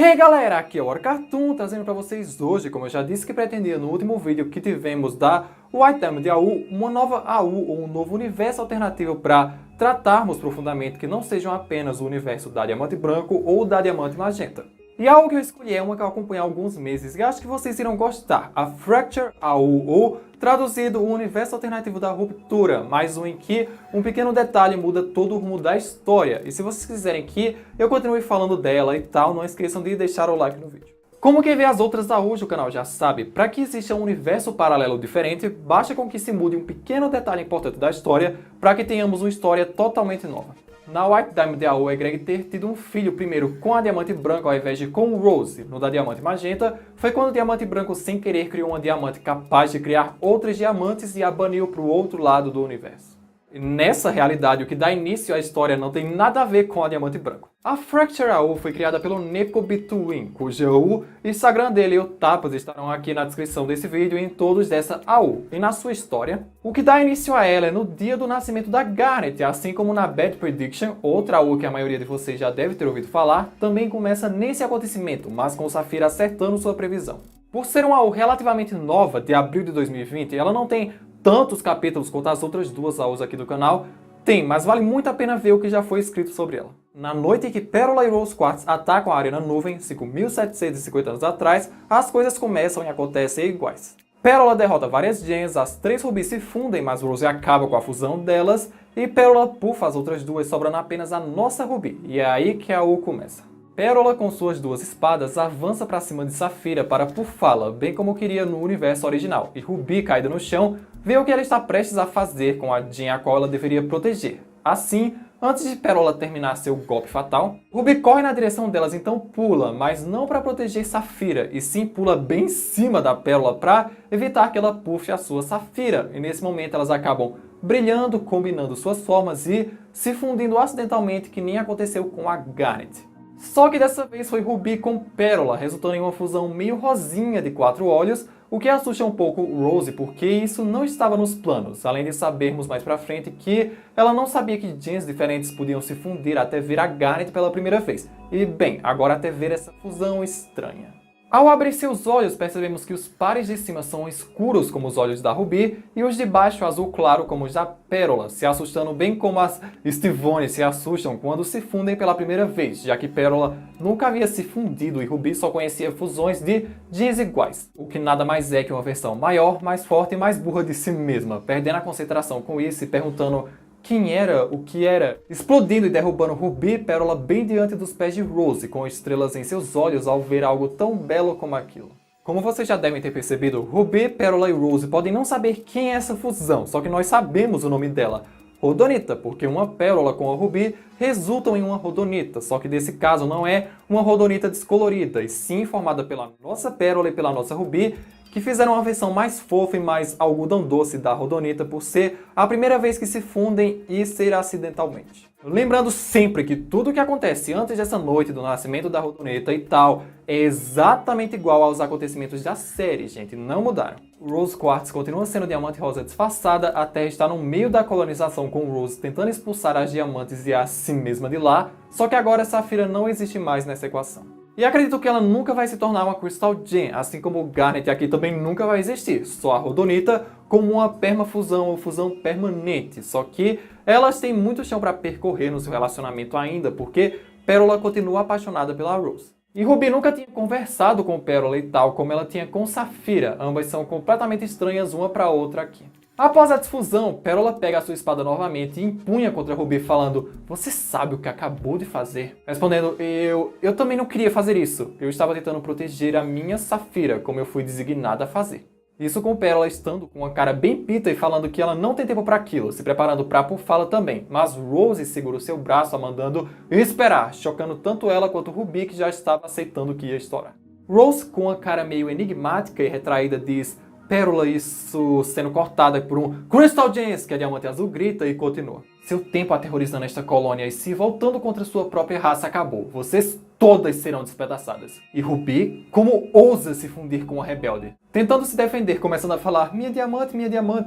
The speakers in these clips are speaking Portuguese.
Hey galera, aqui é o Cartoon, trazendo para vocês hoje, como eu já disse que pretendia no último vídeo que tivemos da White Diamond AU, uma nova AU ou um novo universo alternativo para tratarmos profundamente que não sejam apenas o universo da Diamante Branco ou da Diamante Magenta. E a AU que eu escolhi é uma que eu acompanhei há alguns meses e acho que vocês irão gostar, a Fracture AU, ou traduzido o universo alternativo da ruptura, mais um em que um pequeno detalhe muda todo o rumo da história. E se vocês quiserem que eu continue falando dela e tal, não esqueçam de deixar o like no vídeo. Como quem vê as outras AUs do canal já sabe, para que exista um universo paralelo diferente, basta com que se mude um pequeno detalhe importante da história para que tenhamos uma história totalmente nova. Na White Diamond AU é Greg ter tido um filho primeiro com a Diamante Branca ao invés de com Rose. No da Diamante Magenta, foi quando o Diamante Branco sem querer criou uma diamante capaz de criar outros diamantes e a baniu para o outro lado do universo. E nessa realidade, o que dá início à história não tem nada a ver com a Diamante Branco. A Fracture AU foi criada pelo Neko Between, cuja AU e Instagram dele e o Tapas estarão aqui na descrição desse vídeo e em todos dessa AU. E na sua história, o que dá início a ela é no dia do nascimento da Garnet, assim como na Bad Prediction, outra AU que a maioria de vocês já deve ter ouvido falar, também começa nesse acontecimento, mas com Saphira acertando sua previsão. Por ser uma AU relativamente nova, de abril de 2020, ela não tem tantos capítulos quanto as outras duas AUs aqui do canal, tem, mas vale muito a pena ver o que já foi escrito sobre ela. Na noite em que Pérola e Rose Quartz atacam a Arena Nuvem, 5.750 anos atrás, as coisas começam e acontecem iguais. Pérola derrota várias gems, as 3 rubis se fundem, mas Rose acaba com a fusão delas, e Pérola pufa as outras duas, sobrando apenas a nossa rubi, e é aí que a AU começa. Pérola, com suas duas espadas, avança para cima de Saphira para pufá-la, bem como queria no universo original, e Rubi, caída no chão, vê o que ela está prestes a fazer com a gem a qual ela deveria proteger. Assim, antes de Pérola terminar seu golpe fatal, Rubi corre na direção delas, então pula, mas não para proteger Saphira, e sim pula bem em cima da Pérola para evitar que ela puxe a sua Saphira, e nesse momento elas acabam brilhando, combinando suas formas e se fundindo acidentalmente, que nem aconteceu com a Garnet. Só que dessa vez foi Rubi com Pérola, resultando em uma fusão meio rosinha de 4 olhos, o que assusta um pouco Rose, porque isso não estava nos planos, além de sabermos mais pra frente que ela não sabia que gems diferentes podiam se fundir até ver a Garnet pela primeira vez. E bem, agora até ver essa fusão estranha. Ao abrir seus olhos, percebemos que os pares de cima são escuros como os olhos da Rubi e os de baixo azul claro como os da Pérola, se assustando bem como as Stivone se assustam quando se fundem pela primeira vez, já que Pérola nunca havia se fundido e Rubi só conhecia fusões de gems iguais, o que nada mais é que uma versão maior, mais forte e mais burra de si mesma, perdendo a concentração com isso e perguntando quem era, o que era, explodindo e derrubando Rubi e Pérola bem diante dos pés de Rose, com estrelas em seus olhos ao ver algo tão belo como aquilo. Como vocês já devem ter percebido, Rubi, Pérola e Rose podem não saber quem é essa fusão, só que nós sabemos o nome dela, Rodonita, porque uma pérola com a Rubi resultam em uma Rodonita, só que nesse caso não é uma Rodonita descolorida, e sim formada pela nossa Pérola e pela nossa Rubi, que fizeram uma versão mais fofa e mais algodão doce da Rodonita por ser a primeira vez que se fundem e ser acidentalmente. Lembrando sempre que tudo o que acontece antes dessa noite do nascimento da Rodonita e tal é exatamente igual aos acontecimentos da série, gente, não mudaram. Rose Quartz continua sendo diamante rosa disfarçada até estar no meio da colonização com Rose tentando expulsar as diamantes e a si mesma de lá, só que agora Saphira não existe mais nessa equação. E acredito que ela nunca vai se tornar uma Crystal Gem, assim como o Garnet aqui também nunca vai existir, só a Rodonita como uma permafusão ou fusão permanente, só que elas têm muito chão para percorrer no seu relacionamento ainda, porque Pérola continua apaixonada pela Rose. E Rubi nunca tinha conversado com Pérola e tal como ela tinha com Saphira, ambas são completamente estranhas uma para a outra aqui. Após a desfusão, Pérola pega a sua espada novamente e empunha contra Rubi falando: "Você sabe o que acabou de fazer?" Respondendo: Eu também não queria fazer isso. Eu estava tentando proteger a minha Saphira, como eu fui designada a fazer." Isso com Pérola estando com uma cara bem pita e falando que ela não tem tempo para aquilo, se preparando para pufá-la também. Mas Rose segura o seu braço, a mandando esperar, chocando tanto ela quanto Rubi, que já estava aceitando que ia estourar. Rose, com a cara meio enigmática e retraída, diz: "Pérola, isso sendo cortada por um Crystal Gems", que a Diamante Azul grita e continua: "Seu tempo aterrorizando esta colônia e se voltando contra sua própria raça acabou. Vocês todas serão despedaçadas. E Ruby, como ousa se fundir com a rebelde? Tentando se defender, começando a falar minha diamante,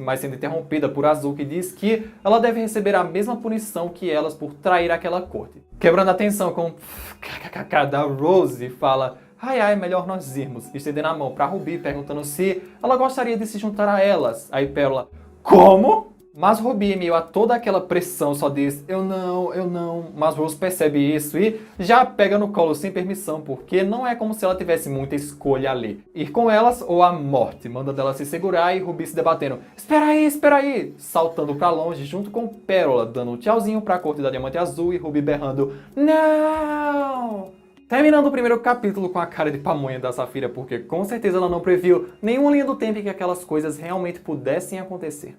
mas sendo interrompida por Azul, que diz que ela deve receber a mesma punição que elas por trair aquela corte. Quebrando a tensão com kkk da Rose, fala ai, melhor nós irmos, estendendo a mão pra Ruby, perguntando se ela gostaria de se juntar a elas. Aí Pérola, como? Mas Ruby, em meio a toda aquela pressão, só diz eu não, mas Rose percebe isso e já pega no colo sem permissão, porque não é como se ela tivesse muita escolha ali. Ir com elas ou a morte, mandando ela se segurar e Ruby se debatendo, espera aí, saltando pra longe junto com Pérola, dando um tchauzinho pra corte da Diamante Azul e Ruby berrando, não! Terminando o primeiro capítulo com a cara de pamonha da Safira, porque com certeza ela não previu nenhuma linha do tempo em que aquelas coisas realmente pudessem acontecer.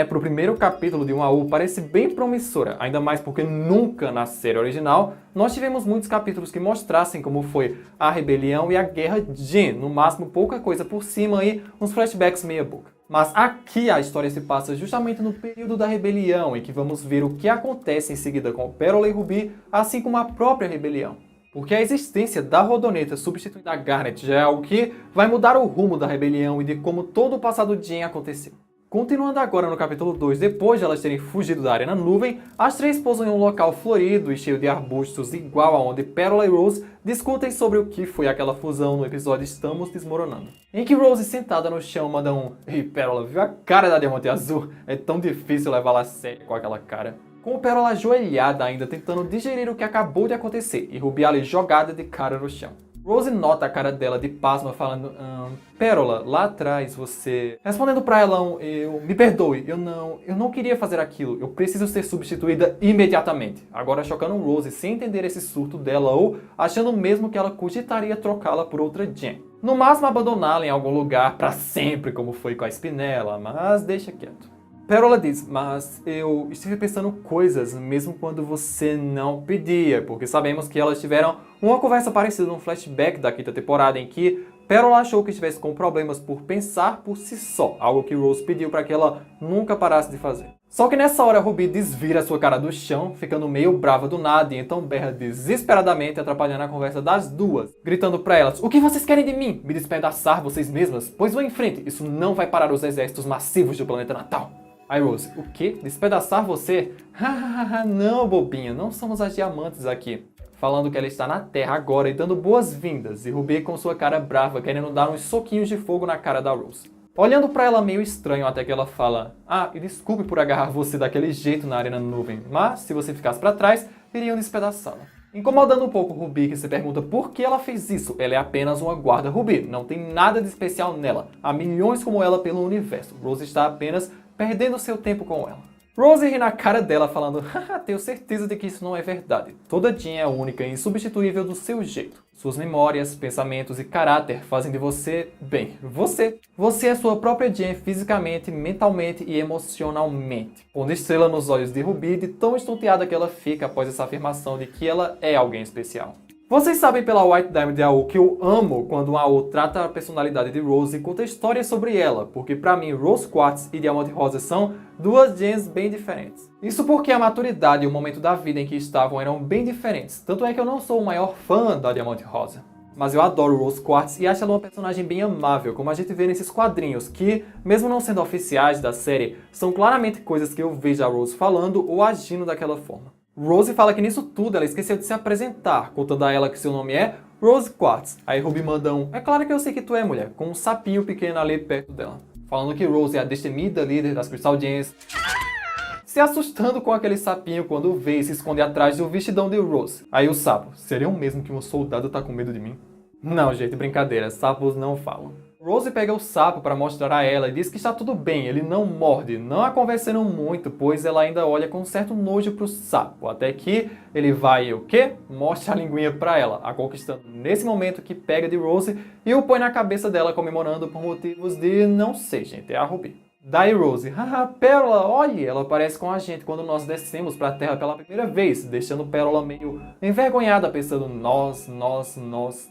Pro primeiro capítulo de 1 a U parece bem promissora, ainda mais porque nunca na série original nós tivemos muitos capítulos que mostrassem como foi a rebelião e a guerra Jin, no máximo pouca coisa por cima e uns flashbacks meia boca. Mas aqui a história se passa justamente no período da rebelião, em que vamos ver o que acontece em seguida com Pérola e Ruby, assim como a própria rebelião. Porque a existência da Rodoneta substituindo a Garnet já é algo que vai mudar o rumo da rebelião e de como todo o passado Jin aconteceu. Continuando agora no capítulo 2, depois de elas terem fugido da Arena Nuvem, as três pousam em um local florido e cheio de arbustos igual aonde Pérola e Rose discutem sobre o que foi aquela fusão no episódio Estamos Desmoronando. Em que Rose, sentada no chão, manda um Ei Pérola, viu a cara da Diamante Azul? É tão difícil levá-la a sério com aquela cara. Com Pérola ajoelhada ainda tentando digerir o que acabou de acontecer e Ruby ali jogada de cara no chão. Rose nota a cara dela de pasma falando Pérola, lá atrás você... Respondendo pra ela me perdoe, eu não queria fazer aquilo, eu preciso ser substituída imediatamente. Agora chocando Rose sem entender esse surto dela ou achando mesmo que ela cogitaria trocá-la por outra Jin. No máximo abandoná-la em algum lugar pra sempre como foi com a Spinella, mas deixa quieto. Pérola diz, mas eu estive pensando coisas mesmo quando você não pedia, porque sabemos que elas tiveram uma conversa parecida num flashback da quinta temporada em que Pérola achou que estivesse com problemas por pensar por si só, algo que Rose pediu para que ela nunca parasse de fazer. Só que nessa hora Ruby desvira sua cara do chão, ficando meio brava do nada e então berra desesperadamente, atrapalhando a conversa das duas, gritando pra elas, o que vocês querem de mim? Me despedaçar vocês mesmas? Pois vão em frente, isso não vai parar os exércitos massivos do planeta Natal. Aí Rose, o quê? Despedaçar você? Não, bobinha, não somos as diamantes aqui. Falando que ela está na Terra agora e dando boas-vindas, e Ruby com sua cara brava, querendo dar uns soquinhos de fogo na cara da Rose. Olhando pra ela meio estranho até que ela fala, e desculpe por agarrar você daquele jeito na Arena Nuvem, mas se você ficasse pra trás, iriam despedaçá-la. Incomodando um pouco Ruby, que se pergunta por que ela fez isso. Ela é apenas uma guarda Ruby, não tem nada de especial nela. Há milhões como ela pelo universo. Rose está apenas perdendo seu tempo com ela. Rose ri na cara dela falando, haha, tenho certeza de que isso não é verdade. Toda Jin é única e insubstituível do seu jeito. Suas memórias, pensamentos e caráter fazem de você, bem, você. Você é sua própria Jin fisicamente, mentalmente e emocionalmente. Pondo estrela nos olhos de Ruby de tão estonteada que ela fica após essa afirmação de que ela é alguém especial. Vocês sabem pela White Diamond de AU que eu amo quando a AU trata a personalidade de Rose e conta histórias sobre ela, porque pra mim Rose Quartz e Diamante Rosa são duas Jins bem diferentes. Isso porque a maturidade e o momento da vida em que estavam eram bem diferentes, tanto é que eu não sou o maior fã da Diamante Rosa. Mas eu adoro Rose Quartz e acho ela uma personagem bem amável, como a gente vê nesses quadrinhos, que, mesmo não sendo oficiais da série, são claramente coisas que eu vejo a Rose falando ou agindo daquela forma. Rose fala que nisso tudo ela esqueceu de se apresentar, contando a ela que seu nome é Rose Quartz. Aí Ruby manda é claro que eu sei que tu é, mulher, com um sapinho pequeno ali perto dela. Falando que Rose é a destemida líder das Crystal Gems, se assustando com aquele sapinho quando vê e se esconde atrás do vestidão de Rose. Aí o sapo, seria o mesmo que um soldado tá com medo de mim? Não, gente, brincadeira, sapos não falam. Rose pega o sapo para mostrar a ela e diz que está tudo bem, ele não morde, não a conversando muito, pois ela ainda olha com um certo nojo pro sapo, até que ele vai e o quê? Mostra a linguinha para ela, a conquistando nesse momento que pega de Rose e o põe na cabeça dela comemorando por motivos de não sei, gente, é a Ruby. Daí Rose, haha, Pérola, olhe, ela aparece com a gente quando nós descemos para a Terra pela primeira vez, deixando Pérola meio envergonhada, pensando nós,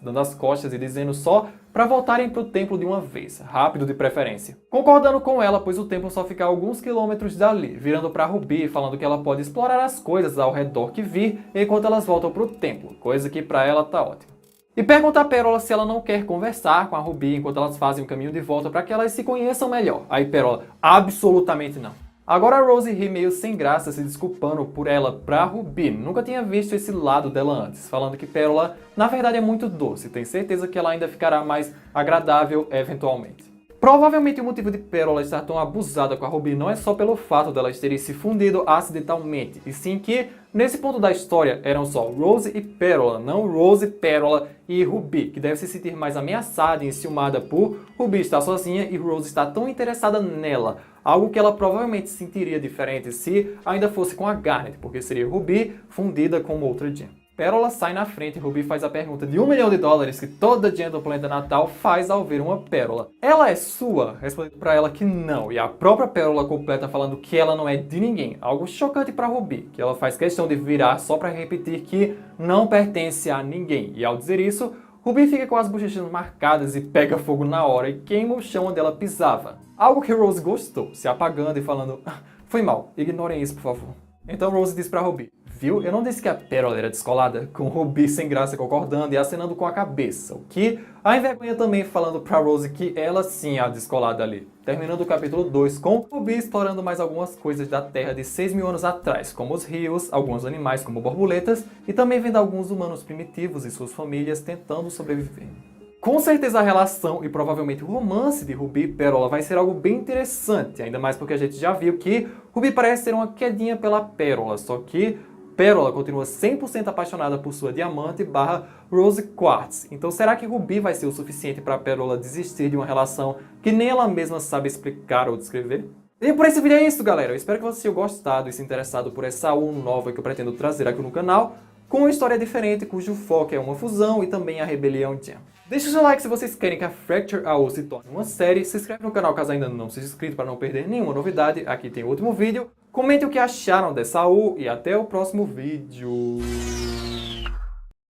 dando as costas e dizendo só para voltarem para o templo de uma vez, rápido de preferência. Concordando com ela, pois o templo só fica a alguns quilômetros dali, virando para Ruby, falando que ela pode explorar as coisas ao redor que vir enquanto elas voltam para o templo, coisa que para ela tá ótima. E pergunta a Pérola se ela não quer conversar com a Ruby enquanto elas fazem o caminho de volta para que elas se conheçam melhor. Aí Pérola, absolutamente não. Agora a Rose ri meio sem graça, se desculpando por ela pra Ruby. Nunca tinha visto esse lado dela antes, falando que Pérola na verdade é muito doce, tem certeza que ela ainda ficará mais agradável eventualmente. Provavelmente o motivo de Pérola estar tão abusada com a Ruby não é só pelo fato delas terem se fundido acidentalmente, e sim que, nesse ponto da história, eram só Rose e Pérola, não Rose, Pérola e Ruby, que deve se sentir mais ameaçada e enciumada por Ruby estar sozinha e Rose estar tão interessada nela, algo que ela provavelmente sentiria diferente se ainda fosse com a Garnet, porque seria Ruby fundida com outra Gem. Pérola sai na frente e Ruby faz a pergunta de $1 milhão que toda Gem do planeta natal faz ao ver uma pérola. Ela é sua? Respondendo pra ela que não, e a própria Pérola completa falando que ela não é de ninguém, algo chocante pra Ruby, que ela faz questão de virar só pra repetir que não pertence a ninguém, e ao dizer isso, Ruby fica com as bochechas marcadas e pega fogo na hora e queima o chão onde ela pisava. Algo que Rose gostou, se apagando e falando, foi mal, ignorem isso por favor. Então Rose diz pra Ruby, viu? Eu não disse que a Pérola era descolada? Com Ruby sem graça concordando e acenando com a cabeça, o que a envergonha também falando pra Rose que ela sim é a descolada ali. Terminando o capítulo 2 com Ruby explorando mais algumas coisas da Terra de 6.000 anos atrás, como os rios, alguns animais como borboletas e também vendo alguns humanos primitivos e suas famílias tentando sobreviver. Com certeza a relação e provavelmente o romance de Ruby e Pérola vai ser algo bem interessante, ainda mais porque a gente já viu que Ruby parece ter uma quedinha pela Pérola, só que Pérola continua 100% apaixonada por sua diamante barra Rose Quartz. Então será que Ruby vai ser o suficiente para Pérola desistir de uma relação que nem ela mesma sabe explicar ou descrever? E por esse vídeo é isso, galera. Eu espero que você tenha gostado e se interessado por essa AU nova que eu pretendo trazer aqui no canal, com uma história diferente cujo foco é uma fusão e também a rebelião Gem. Deixa o seu like se vocês querem que a Fracture AU se torne uma série, se inscreve no canal caso ainda não seja inscrito para não perder nenhuma novidade, aqui tem o último vídeo, comente o que acharam dessa AU e até o próximo vídeo.